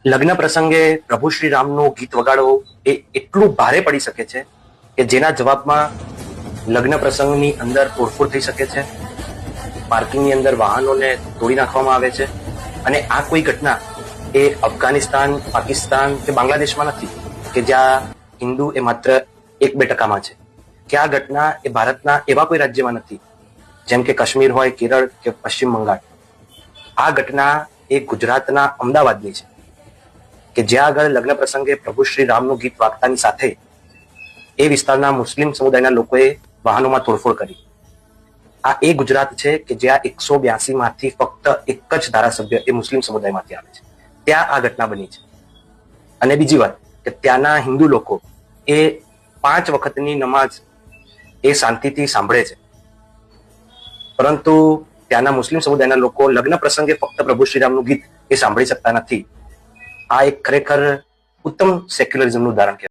લગ્ન પ્રસંગે પ્રભુ શ્રી રામનું ગીત વગાડવું એ એટલું ભારે પડી શકે છે કે જેના જવાબમાં લગ્ન પ્રસંગની અંદર તોડફોડ થઈ શકે છે, પાર્કિંગની અંદર વાહનોને તોડી નાખવામાં આવે છે. અને આ કોઈ ઘટના એ અફઘાનિસ્તાન, પાકિસ્તાન કે બાંગ્લાદેશમાં નથી કે જ્યાં હિન્દુ એ માત્ર 1-2% છે, કે આ ઘટના એ ભારતના એવા કોઈ રાજ્યમાં નથી જેમ કે કાશ્મીર હોય, કેરળ કે પશ્ચિમ બંગાળ. આ ઘટના એ ગુજરાતના અમદાવાદની છે કે જ્યાં આગળ લગ્ન પ્રસંગે પ્રભુ શ્રી રામનું ગીત વાગતાની સાથે એ વિસ્તારના મુસ્લિમ સમુદાયના લોકોએ વાહનોમાં તોડફોડ કરી. આ એ ગુજરાત છે કે જ્યાં 182 માંથી ફક્ત એક જ ધારાસભ્ય એ મુસ્લિમ સમુદાયમાંથી આવે છે. ત્યાં આ ઘટના બની છે. અને બીજી વાત કે ત્યાંના હિન્દુ લોકો એ 5 વખતની નમાઝ એ શાંતિથી સાંભળે છે, પરંતુ ત્યાંના મુસ્લિમ સમુદાયના લોકો લગ્ન પ્રસંગે ફક્ત પ્રભુ શ્રીરામનું ગીત એ સાંભળી શકતા નથી. આ એક ખરેખર ઉત્તમ સેક્યુલરિઝમનું ઉદાહરણ કહેવાય.